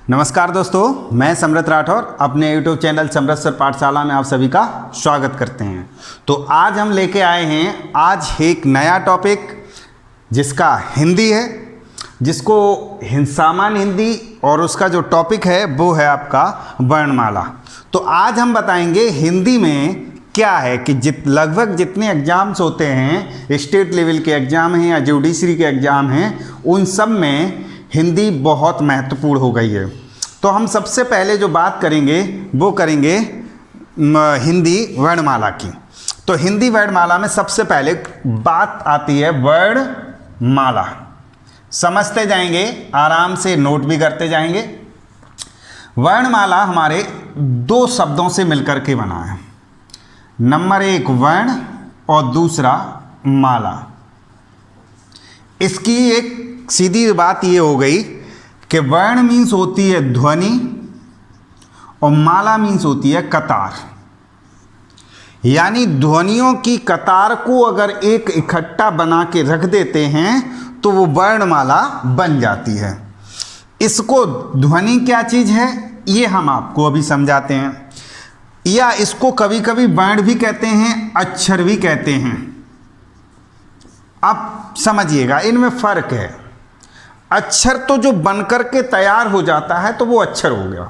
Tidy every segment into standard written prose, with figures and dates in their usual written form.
नमस्कार दोस्तों, मैं समृत राठौर अपने YouTube चैनल समृत सर पाठशाला में आप सभी का स्वागत करते हैं। तो आज हम लेके आए हैं आज एक नया टॉपिक जिसका हिंदी है, जिसको सामान्य हिंदी और उसका जो टॉपिक है वो है आपका वर्णमाला। तो आज हम बताएंगे हिंदी में क्या है कि लगभग जितने एग्ज़ाम्स होते हैं, स्टेट लेवल के एग्ज़ाम हैं या जुडिशरी के एग्ज़ाम हैं, उन सब में हिंदी बहुत महत्वपूर्ण हो गई है। तो हम सबसे पहले जो बात करेंगे वो करेंगे हिंदी वर्णमाला की। तो हिंदी वर्णमाला में सबसे पहले बात आती है वर्णमाला। समझते जाएंगे, आराम से नोट भी करते जाएंगे। वर्णमाला हमारे दो शब्दों से मिलकर के बना है। नंबर एक वर्ण और दूसरा माला। इसकी एक सीधी बात ये हो गई कि वर्ण मीन्स होती है ध्वनि और माला मीन्स होती है कतार। यानी ध्वनियों की कतार को अगर एक इकट्ठा बना के रख देते हैं तो वो वर्णमाला बन जाती है। इसको ध्वनि क्या चीज़ है ये हम आपको अभी समझाते हैं, या इसको कभी कभी वर्ण भी कहते हैं, अक्षर भी कहते हैं। अब समझिएगा, इनमें फ़र्क है। अक्षर तो जो बनकर के तैयार हो जाता है तो वो अक्षर हो गया।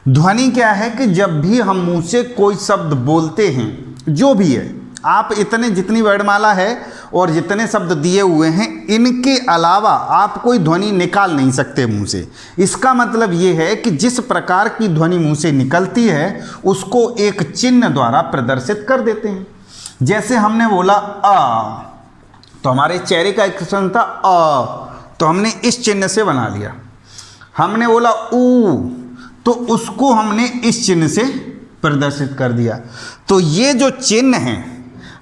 ध्वनि क्या है कि जब भी हम मुंह से कोई शब्द बोलते हैं, जो भी है, आप इतने जितनी वर्णमाला है और जितने शब्द दिए हुए हैं, इनके अलावा आप कोई ध्वनि निकाल नहीं सकते मुंह से। इसका मतलब ये है कि जिस प्रकार की ध्वनि मुंह से निकलती है उसको एक चिन्ह द्वारा प्रदर्शित कर देते हैं। जैसे हमने बोला अ, तो हमारे चेहरे का एक्सप्रेशन था अ, तो हमने इस चिन्ह से बना लिया। हमने बोला ऊ, तो उसको हमने इस चिन्ह से प्रदर्शित कर दिया। तो ये जो चिन्ह हैं,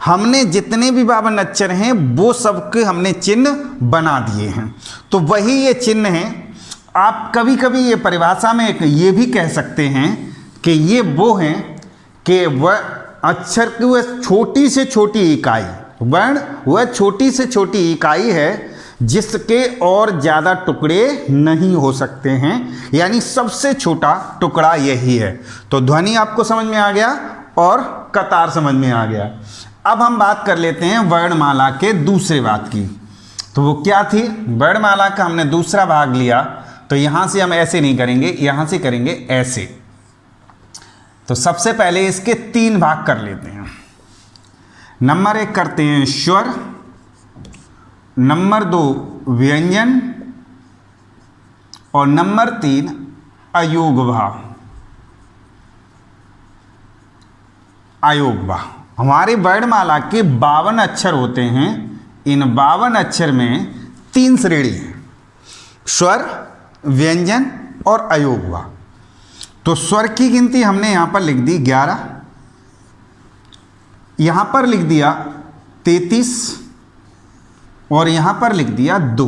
हमने जितने भी 52 अक्षर हैं वो सबके हमने चिन्ह बना दिए हैं। तो वही ये चिन्ह हैं। आप कभी कभी ये परिभाषा में ये भी कह सकते हैं कि ये वो हैं कि वह अक्षर की वह छोटी से छोटी इकाई, वर्ण वह छोटी से छोटी इकाई है जिसके और ज़्यादा टुकड़े नहीं हो सकते हैं, यानी सबसे छोटा टुकड़ा यही है। तो ध्वनि आपको समझ में आ गया और कतार समझ में आ गया। अब हम बात कर लेते हैं वर्णमाला के दूसरे भाग की। तो वो क्या थी? वर्णमाला का हमने दूसरा भाग लिया। तो यहाँ से हम ऐसे नहीं करेंगे, यहाँ से करेंगे ऐसे। तो सबसे पहले इसके 3 भाग कर लेते हैं। नंबर 1 करते हैं स्वर, नंबर 2 व्यंजन और नंबर 3 अयोगभाव। अयोगभाव हमारे वर्णमाला के 52 अक्षर होते हैं। इन 52 अक्षर में 3 श्रेणी हैं, स्वर, व्यंजन और अयोगभाव। तो स्वर की गिनती हमने यहाँ पर लिख दी 11, यहाँ पर लिख दिया 33 और यहाँ पर लिख दिया 2।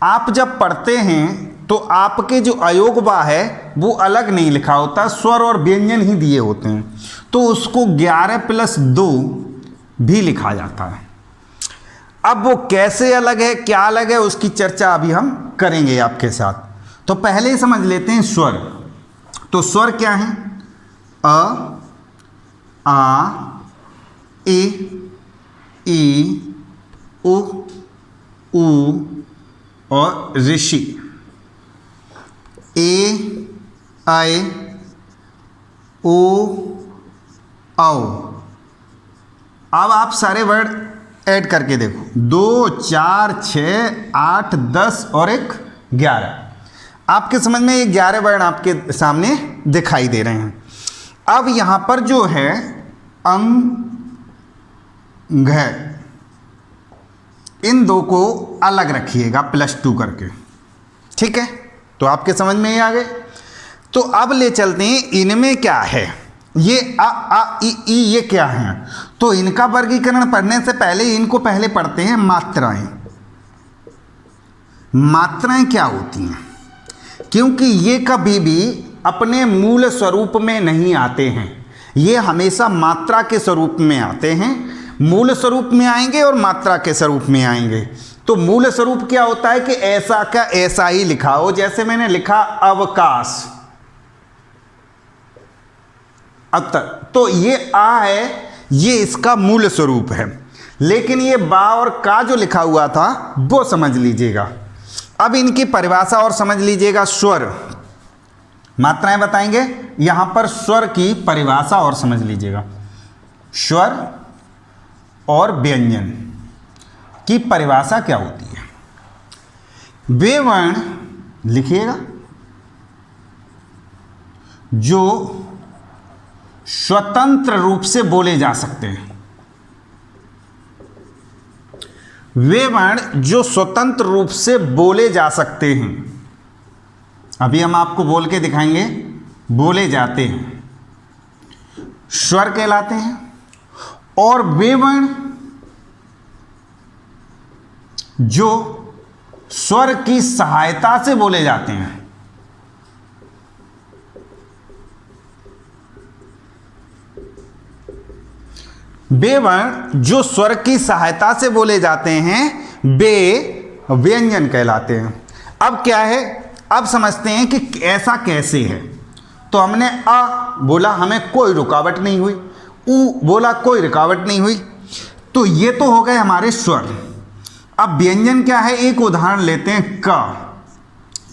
आप जब पढ़ते हैं तो आपके जो अयोगवा है वो अलग नहीं लिखा होता, स्वर और व्यंजन ही दिए होते हैं, तो उसको 11 + 2 भी लिखा जाता है। अब वो कैसे अलग है, क्या अलग है, उसकी चर्चा अभी हम करेंगे आपके साथ। तो पहले समझ लेते हैं स्वर। तो स्वर क्या है? अ, आ, ई, उ, और ऋषि। ए, आए, ओ, औ। अब आप सारे वर्ड ऐड करके देखो, 2, 4, 6, 8, 10 और 1 11। आपके समझ में ये 11 वर्ण आपके सामने दिखाई दे रहे हैं। अब यहाँ पर जो है अंग है, इन 2 को अलग रखिएगा +2 करके, ठीक है? तो आपके समझ में ये आ गए। तो अब ले चलते हैं इनमें क्या है। ये आ, ई ये क्या है? तो इनका वर्गीकरण पढ़ने से पहले इनको पहले पढ़ते हैं मात्राएं। मात्राएं क्या होती हैं? क्योंकि ये कभी भी अपने मूल स्वरूप में नहीं आते हैं, ये हमेशा मात्रा के स्वरूप में आते हैं। मूल स्वरूप में आएंगे और मात्रा के स्वरूप में आएंगे। तो मूल स्वरूप क्या होता है कि ऐसा का ऐसा ही लिखा हो। जैसे मैंने लिखा अवकाश, अब तक तो ये आ है, ये इसका मूल स्वरूप है। लेकिन ये बा और का जो लिखा हुआ था वो समझ लीजिएगा। अब इनकी परिभाषा और समझ लीजिएगा। स्वर, मात्राएं बताएंगे, यहां पर स्वर की परिभाषा और समझ लीजिएगा। स्वर और व्यंजन की परिभाषा क्या होती है? वे वर्ण लिखिएगा जो स्वतंत्र रूप से बोले जा सकते हैं। वे वर्ण जो स्वतंत्र रूप से बोले जा सकते हैं, अभी हम आपको बोल के दिखाएंगे, बोले जाते हैं, स्वर कहलाते हैं। और वे वर्ण जो स्वर की सहायता से बोले जाते हैं, वे वर्ण जो स्वर की सहायता से बोले जाते हैं वे व्यंजन कहलाते हैं। अब क्या है, अब समझते हैं कि ऐसा कैसे है। तो हमने अ बोला, हमें कोई रुकावट नहीं हुई, उ बोला, कोई रुकावट नहीं हुई। तो ये तो हो गए हमारे स्वर। अब व्यंजन क्या है, एक उदाहरण लेते हैं, क।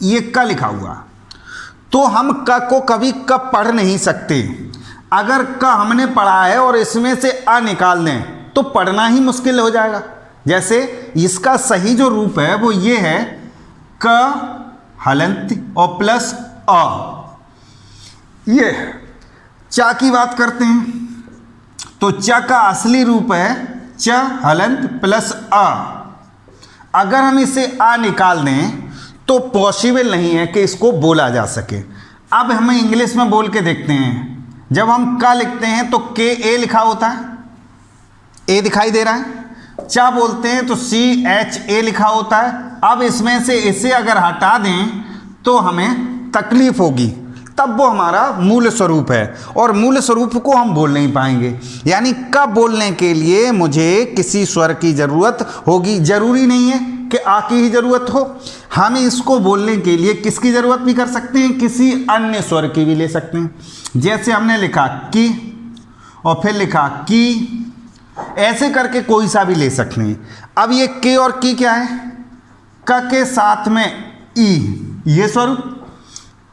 ये क लिखा हुआ, तो हम क को कभी क पढ़ नहीं सकते। अगर क हमने पढ़ा है और इसमें से अ निकाल दें तो पढ़ना ही मुश्किल हो जाएगा। जैसे इसका सही जो रूप है वो ये है, क हलंत और प्लस अ। ये चा की बात करते हैं तो च का असली रूप है च हलंत प्लस अ। अगर हम इसे आ निकाल दें तो पॉसिबल नहीं है कि इसको बोला जा सके। अब हमें इंग्लिश में बोल के देखते हैं। जब हम क लिखते हैं तो के ए लिखा होता है, ए दिखाई दे रहा है। चा बोलते हैं तो सी एच ए लिखा होता है। अब इसमें से इसे अगर हटा दें तो हमें तकलीफ होगी, तब वो हमारा मूल स्वरूप है और मूल स्वरूप को हम बोल नहीं पाएंगे। यानी क बोलने के लिए मुझे किसी स्वर की ज़रूरत होगी। ज़रूरी नहीं है कि आ की ही ज़रूरत हो, हम इसको बोलने के लिए किसकी ज़रूरत भी कर सकते हैं, किसी अन्य स्वर की भी ले सकते हैं। जैसे हमने लिखा की और फिर लिखा की, ऐसे करके कोई सा भी ले सकते हैं। अब ये के और की क्या है, क के साथ में ई ये स्वरूप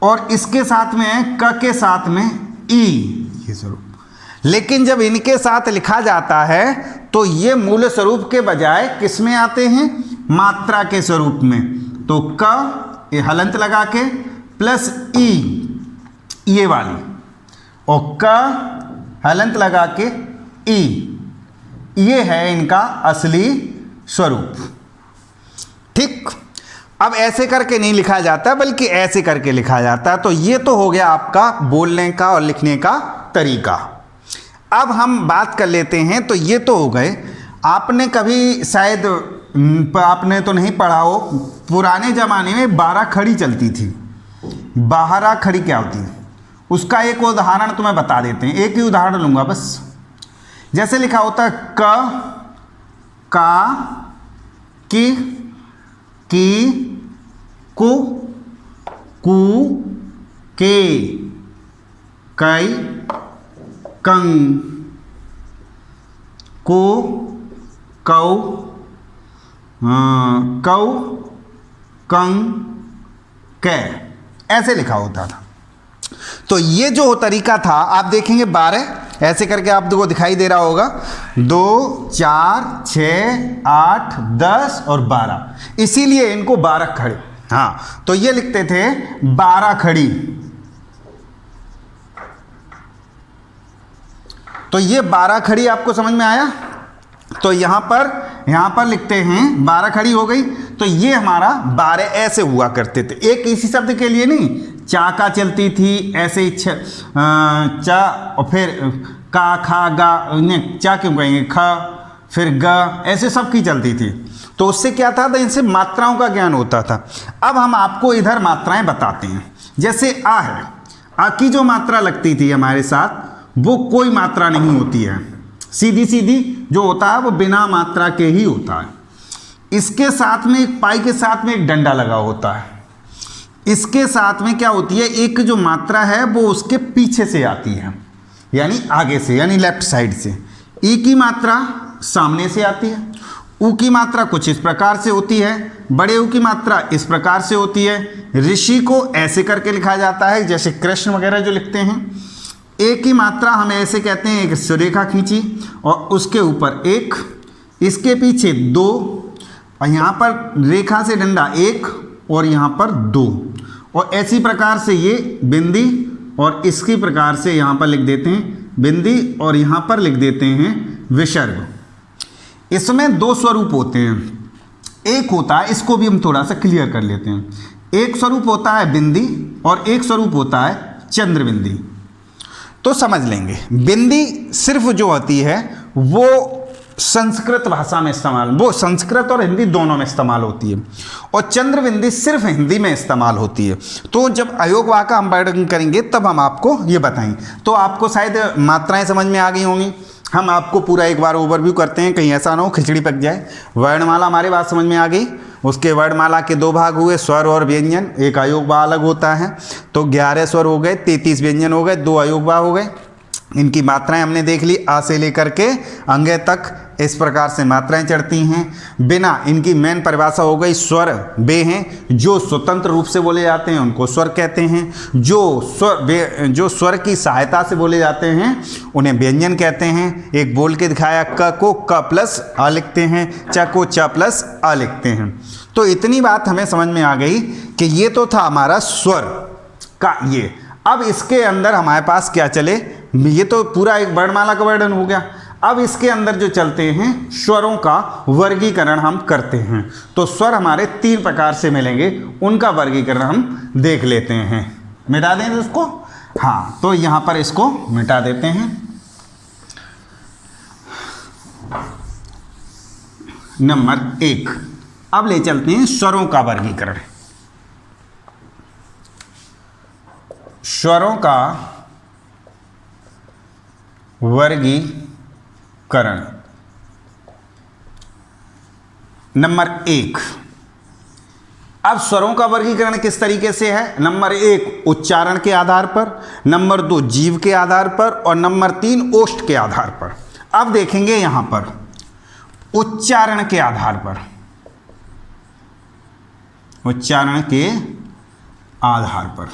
और इसके साथ में है क के साथ में ई ये स्वरूप। लेकिन जब इनके साथ लिखा जाता है तो ये मूल स्वरूप के बजाय किस में आते हैं, मात्रा के स्वरूप में। तो क ये हलंत लगा के प्लस ई ये वाली और क हलंत लगा के ई, ये है इनका असली स्वरूप। ठीक, अब ऐसे करके नहीं लिखा जाता बल्कि ऐसे करके लिखा जाता है। तो ये तो हो गया आपका बोलने का और लिखने का तरीका। अब हम बात कर लेते हैं, तो ये तो हो गए। आपने कभी शायद आपने तो नहीं पढ़ा हो, पुराने ज़माने में 12 खड़ी चलती थी। 12 खड़ी क्या होती है, उसका एक उदाहरण तुम्हें बता देते हैं। एक ही उदाहरण लूँगा बस। जैसे लिखा होता है क, का, की, कु, के, कई, कंग, को, कौ, कौ, कंग, कै, ऐसे लिखा होता था। तो ये जो तरीका था आप देखेंगे 12 ऐसे करके आपको दिखाई दे रहा होगा, 2, 4, 6, 8, 10 और 12, इसीलिए इनको 12 खड़ी। हाँ, तो ये लिखते थे 12 खड़ी। तो ये 12 खड़ी आपको समझ में आया। तो यहाँ पर लिखते हैं 12 खड़ी हो गई। तो ये हमारा 12 ऐसे हुआ करते थे, एक इसी शब्द के लिए नहीं, चाका चलती थी ऐसे ही चा और फिर का, खा, गा, नहीं चा क्यों कहेंगे, ख, फिर ग, ऐसे सब की चलती थी। तो उससे क्या था, तो इनसे मात्राओं का ज्ञान होता था। अब हम आपको इधर मात्राएं बताते हैं। जैसे आ है, आ की जो मात्रा लगती थी हमारे साथ वो कोई मात्रा नहीं होती है, सीधी सीधी जो होता है वो बिना मात्रा के ही होता है। इसके साथ में एक पाई के साथ में एक डंडा लगा होता है। इसके साथ में क्या होती है, एक जो मात्रा है वो उसके पीछे से आती है, यानी आगे से, यानी लेफ्ट साइड से। ई की मात्रा सामने से आती है। ऊ की मात्रा कुछ इस प्रकार से होती है, बड़े ऊ की मात्रा इस प्रकार से होती है। ऋषि को ऐसे करके लिखा जाता है, जैसे कृष्ण वगैरह जो लिखते हैं। ए की मात्रा हम ऐसे कहते हैं, एक सुरेखा खींची और उसके ऊपर एक, इसके पीछे दो, और यहाँ पर रेखा से डंडा एक और यहाँ पर दो, और ऐसी प्रकार से ये बिंदी, और इसकी प्रकार से यहाँ पर लिख देते हैं बिंदी, और यहाँ पर लिख देते हैं विसर्ग। इसमें दो स्वरूप होते हैं। एक होता है, इसको भी हम थोड़ा सा क्लियर कर लेते हैं, एक स्वरूप होता है बिंदी और एक स्वरूप होता है चंद्र बिंदी। तो समझ लेंगे, बिंदी सिर्फ जो होती है वो संस्कृत भाषा में इस्तेमाल, वो संस्कृत और हिंदी दोनों में इस्तेमाल होती है, और चंद्र बिंदी सिर्फ हिंदी में इस्तेमाल होती है। तो जब अयोगवाह का हम वर्णन करेंगे तब हम आपको ये बताएंगे। तो आपको शायद मात्राएं समझ में आ गई होंगी। हम आपको पूरा एक बार ओवरव्यू करते हैं, कहीं ऐसा ना हो खिचड़ी पक जाए। वर्णमाला हमारी बात समझ में आ गई। उसके वर्णमाला के दो भाग हुए, स्वर और व्यंजन। एक अयोगवाह अलग होता है, तो 11 स्वर हो गए, 33 व्यंजन हो गए, 2 अयोगवाह हो गए। इनकी मात्राएं हमने देख ली, आ से लेकर के अंगे तक इस प्रकार से मात्राएं चढ़ती हैं। बिना इनकी मेन परिभाषा हो गई, स्वर वे हैं जो स्वतंत्र रूप से बोले जाते हैं, उनको स्वर कहते हैं। जो स्वर की सहायता से बोले जाते हैं उन्हें व्यंजन कहते हैं। एक बोल के दिखाया, क को क प्लस अ लिखते हैं, च को च प्लस अ लिखते हैं। तो इतनी बात हमें समझ में आ गई कि ये तो था हमारा स्वर का ये। अब इसके अंदर हमारे पास क्या चले, ये तो पूरा एक वर्णमाला का वर्णन हो गया। अब इसके अंदर जो चलते हैं स्वरों का वर्गीकरण हम करते हैं। तो स्वर हमारे 3 प्रकार से मिलेंगे, उनका वर्गीकरण हम देख लेते हैं। मिटा दें इसको, हाँ, तो यहाँ पर इसको मिटा देते हैं। नंबर 1, अब ले चलते हैं स्वरों का वर्गीकरण। स्वरों का वर्गीकरण नंबर 1। अब स्वरों का वर्गीकरण किस तरीके से है? नंबर 1 उच्चारण के आधार पर, नंबर 2 जीव के आधार पर, और नंबर 3 ओष्ठ के आधार पर। अब देखेंगे यहां पर उच्चारण के आधार पर, उच्चारण के आधार पर,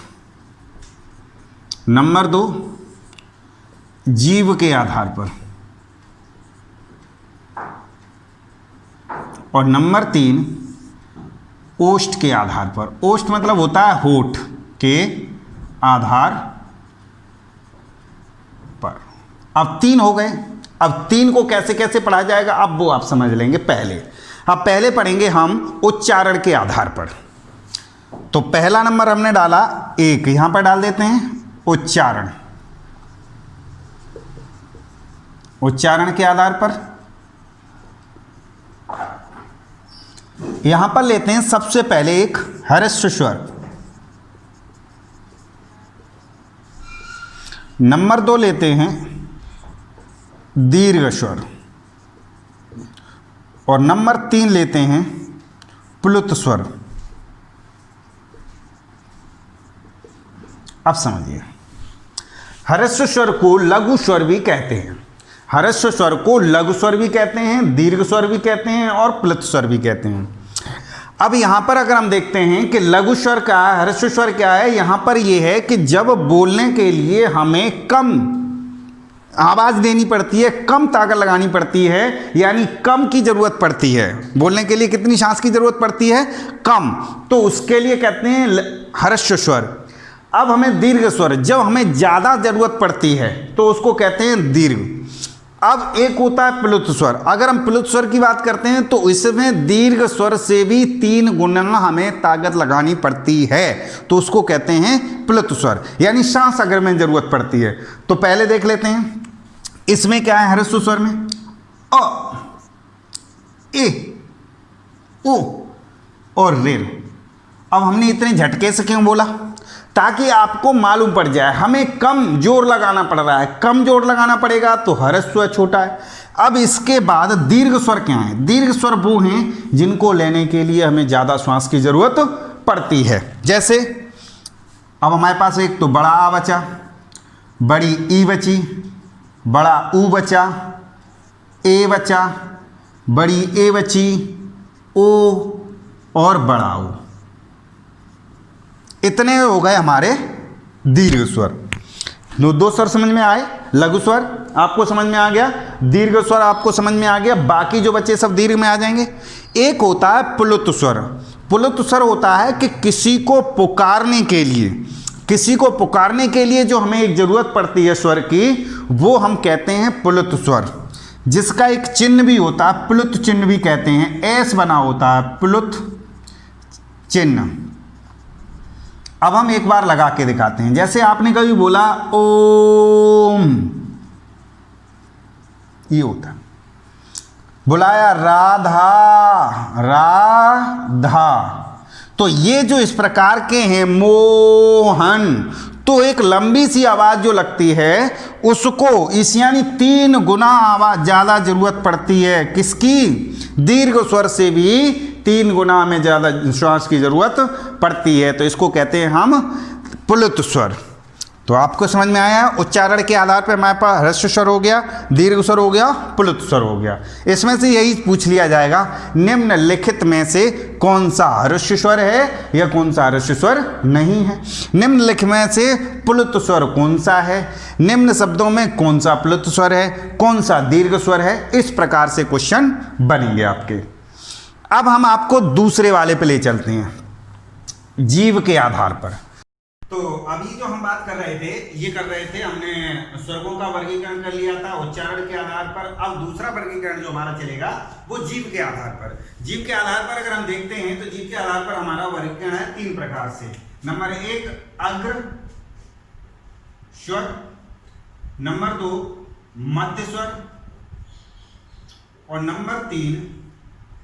नंबर 2 जीव के आधार पर, और नंबर 3 ओष्ठ के आधार पर। ओष्ठ मतलब होता है होठ के आधार पर। अब 3 हो गए। अब 3 को कैसे कैसे पढ़ा जाएगा अब वो आप समझ लेंगे पहले। अब पहले पढ़ेंगे हम उच्चारण के आधार पर। तो पहला नंबर हमने डाला 1, यहां पर डाल देते हैं उच्चारण। उच्चारण के आधार पर यहां पर लेते हैं सबसे पहले एक ह्रस्व स्वर, नंबर 2 लेते हैं दीर्घ स्वर, और नंबर 3 लेते हैं प्लुत स्वर। अब समझिए, ह्रस्व स्वर को लघु स्वर भी कहते हैं। ह्रस्व स्वर को लघु स्वर भी कहते हैं, दीर्घ स्वर भी कहते हैं, और प्लुत स्वर भी कहते हैं। अब यहां पर अगर हम देखते हैं कि लघु स्वर क्या है, ह्रस्व स्वर क्या है, यहां पर यह है कि जब बोलने के लिए हमें कम आवाज देनी पड़ती है, कम ताकत लगानी पड़ती है, यानी कम की जरूरत पड़ती है। बोलने के लिए कितनी सांस की जरूरत पड़ती है? कम। तो उसके लिए कहते हैं ह्रस्व स्वर। अब हमें दीर्घ स्वर, जब हमें ज्यादा जरूरत पड़ती है तो उसको कहते हैं दीर्घ। अब एक होता है प्लुत स्वर। अगर हम प्लुत स्वर की बात करते हैं तो इसमें दीर्घ स्वर से भी 3 गुना हमें ताकत लगानी पड़ती है, तो उसको कहते हैं प्लुत स्वर, यानी सांस अगर में जरूरत पड़ती है। तो पहले देख लेते हैं इसमें क्या है ह्रस्व स्वर में, अ, ए, ओ और रेर। अब हमने इतने झटके से क्यों बोला? ताकि आपको मालूम पड़ जाए। हमें कम जोर लगाना पड़ रहा है, कम जोर लगाना पड़ेगा तो ह्रस्व छोटा है। अब इसके बाद दीर्घ स्वर क्या है? दीर्घ स्वर वो हैं जिनको लेने के लिए हमें ज़्यादा श्वास की ज़रूरत पड़ती है। जैसे अब हमारे पास एक तो बड़ा आ बचा, बड़ी ई बची, बड़ा ऊ बचा, ए बचा, बड़ी ए बची, ओ और बड़ा ओ। इतने हो गए हमारे दीर्घ स्वर। दो स्वर समझ में आए, लघु स्वर आपको समझ में आ गया, दीर्घ स्वर आपको समझ में आ गया, बाकी जो बच्चे सब दीर्घ में आ जाएंगे। एक होता है प्लुत स्वर। प्लुत स्वर होता है कि किसी को पुकारने के लिए, किसी को पुकारने के लिए जो हमें एक जरूरत पड़ती है स्वर की, वो हम कहते हैं प्लुत स्वर, जिसका एक चिन्ह भी होता है, प्लुत चिन्ह भी कहते हैं, एस बना होता है, प्लुत चिन्ह। अब हम एक बार लगा के दिखाते हैं। जैसे आपने कभी बोला ओम, ये होता है। बुलाया राधा, राधा, तो ये जो इस प्रकार के हैं, मोहन, तो एक लंबी सी आवाज जो लगती है उसको इस यानी 3 गुना आवाज ज़्यादा जरूरत पड़ती है। किसकी? दीर्घ स्वर से भी 3 गुना में ज़्यादा श्वास की जरूरत पड़ती है, तो इसको कहते हैं हम प्लुत स्वर। तो आपको समझ में आया, उच्चारण के आधार पर हमारे पास ह्रस्व स्वर हो गया, दीर्घ स्वर हो गया, प्लुत स्वर हो गया। इसमें से यही पूछ लिया जाएगा, निम्नलिखित में से कौन सा ह्रस्व स्वर है या कौन सा ह्रस्व स्वर नहीं है। निम्नलिखित में से प्लुत स्वर कौन सा है, निम्न शब्दों में कौन सा प्लुत स्वर है, कौन सा दीर्घ स्वर है, इस प्रकार से क्वेश्चन बनेंगे आपके। अब हम आपको दूसरे वाले पे ले चलते हैं, जीव के आधार पर। तो अभी जो हम बात कर रहे थे, ये कर रहे थे, हमने स्वर्गों का वर्गीकरण कर लिया था उच्चारण के आधार पर। अब दूसरा वर्गीकरण जो हमारा चलेगा वो जीव के आधार पर। जीव के आधार पर अगर हम देखते हैं तो जीव के आधार पर हमारा वर्गीकरण है 3 प्रकार से। नंबर 1 अग्र स्वर, नंबर 2 मध्य स्वर और नंबर 3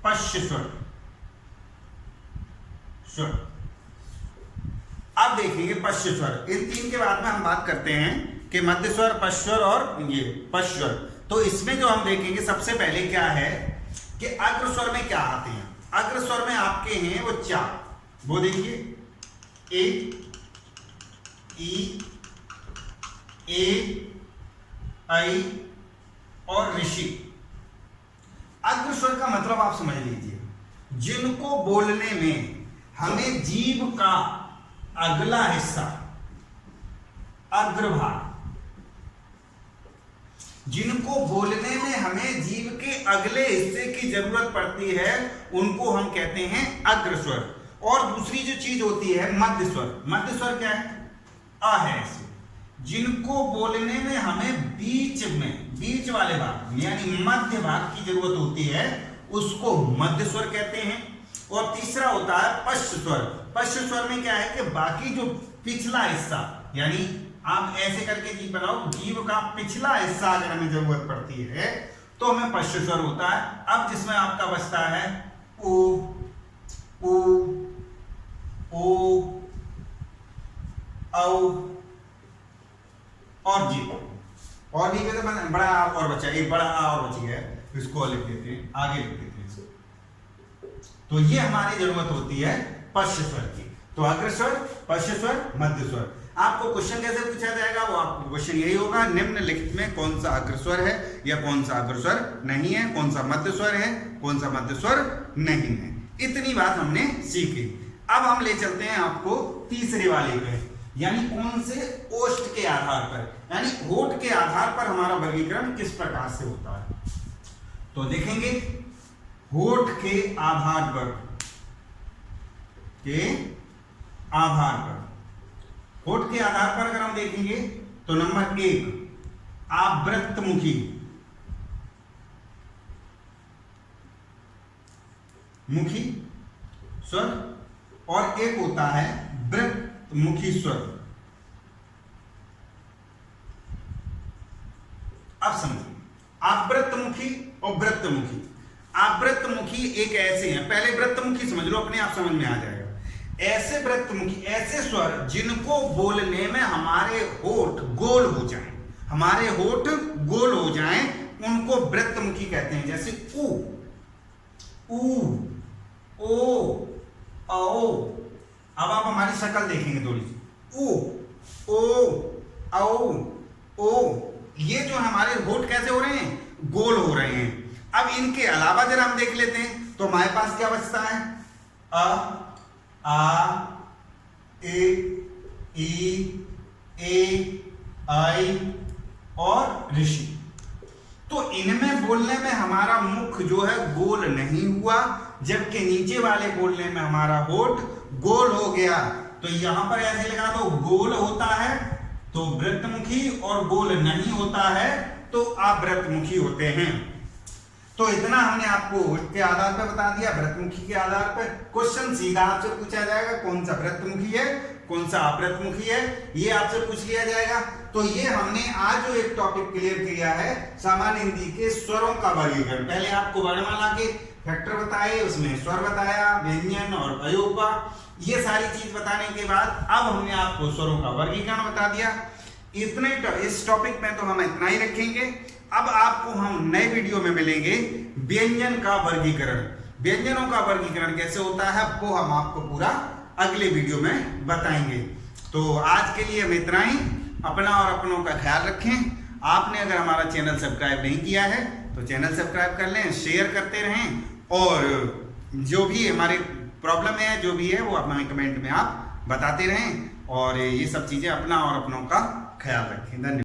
पश्च स्वर। अब देखेंगे पश्च स्वर। इन 3 के बाद में हम बात करते हैं कि मध्य स्वर, पश्च स्वर और ये पश्च स्वर। तो इसमें जो हम देखेंगे सबसे पहले क्या है कि अग्र स्वर में क्या आते हैं। अग्र स्वर में आपके हैं वो 4, वो देखिए ए, ई, ए, आई और ऋषि। अग्र स्वर का मतलब आप समझ लीजिए, जिनको बोलने में हमें जीभ का अगला हिस्सा, अग्रभाग, जिनको बोलने में हमें जीभ के अगले हिस्से की जरूरत पड़ती है, उनको हम कहते हैं अग्र स्वर। और दूसरी जो चीज होती है मध्य स्वर। मध्य स्वर क्या है? अ है ऐसे, जिनको बोलने में हमें बीच में, बीच वाले भाग यानी मध्य भाग की जरूरत होती है, उसको मध्य स्वर कहते हैं। और तीसरा होता है पश्च स्वर। पश्च स्वर में क्या है कि बाकी जो पिछला हिस्सा, यानी आप ऐसे करके जीभ बनाओ, जीभ का पिछला हिस्सा अगर हमें जरूरत पड़ती है तो हमें पश्च स्वर होता है। अब जिसमें आपका बचता है उ, उ, ओ, औ और जी। और नहीं कहते बड़ा आ और बचा, एक बड़ा आ और बच गया, इसको लिख देते हैं, आगे लिख देते हैं। तो ये हमारी जरूरत होती है पश्च स्वर की। तो अग्र स्वर, पश्च स्वर, मध्य स्वर। आपको क्वेश्चन कैसे पूछा जाएगा, वो आपको क्वेश्चन यही होगा, निम्नलिखित में कौन सा अग्र स्वर है या कौन सा अग्र स्वर नहीं है, कौन सा मध्य स्वर है, कौन सा मध्य स्वर नहीं है। इतनी बात हमने सीखी। अब हम ले चलते हैं आपको तीसरे वाले पे, यानी कौन से ओष्ठ के आधार पर, यानी होठ के आधार पर हमारा वर्गीकरण किस प्रकार से होता है। तो देखेंगे होठ के आधार पर, होठ के आधार पर अगर हम देखेंगे तो नंबर 1 आवृत्तमुखी, मुखी स्वर, और एक होता है वृत्तमुखी स्वर। अब समझिए आवृत्तमुखी और वृत्तमुखी। आवृत्तमुखी एक ऐसे हैं, पहले वृत्तमुखी समझ लो, अपने आप समझ में आ जाएगा। ऐसे वृत्तमुखी, ऐसे स्वर जिनको बोलने में हमारे होठ गोल हो जाएं, हमारे होठ गोल हो जाएं, उनको वृत्तमुखी कहते हैं। जैसे ऊ, ऊ, ओ, औ। अब आप हमारी शक्ल देखेंगे थोड़ी सी, ऊ, ओ, औ, ओ। ये जो हमारे होठ कैसे हो रहे हैं, गोल हो रहे हैं। अब इनके अलावा जरा हम देख लेते हैं तो हमारे पास क्या बचता है, अ, आ, ए, ई, आई और ऋषि। तो इनमें बोलने में हमारा मुख जो है गोल नहीं हुआ, जबकि नीचे वाले बोलने में हमारा होठ गोल हो गया। तो यहां पर ऐसे लगा दो, गोल होता है तो वृत्तमुखी और गोल नहीं होता है तो अवृत्तमुखी होते हैं। तो इतना हमने आपको इसके आधार पर बता दिया, वृत्तमुखी के आधार पर। क्वेश्चन सीधा आपसे पूछा जाएगा, कौन सा वृत्तमुखी है, कौन सा अवृत्तमुखी है, ये आपसे पूछ लिया जाएगा। तो ये हमने आज जो एक टॉपिक क्लियर किया है, सामान्य हिंदी के स्वरों का वर्गीकरण। पहले आपको वर्णमाला के फैक्टर बताए, उसमें स्वर बताया, व्यंजन और अयोपा, ये सारी चीज बताने के बाद अब हमने आपको स्वरों का वर्गीकरण बता दिया। इतने इस टॉपिक में तो हम इतना ही रखेंगे। अब आपको हम नए वीडियो में मिलेंगे व्यंजन का वर्गीकरण। व्यंजनों का वर्गीकरण कैसे होता है वो हम आपको पूरा अगले वीडियो में बताएंगे। तो आज के लिए हम इतना ही। अपना और अपनों का ख्याल रखें। आपने अगर हमारा चैनल सब्सक्राइब नहीं किया है तो चैनल सब्सक्राइब कर लें, शेयर करते रहें, और जो भी हमारे प्रॉब्लम है, जो भी है, वो अपना कमेंट में आप बताते रहें। और ये सब चीज़ें अपना और अपनों का ख्याल रखें। धन्यवाद।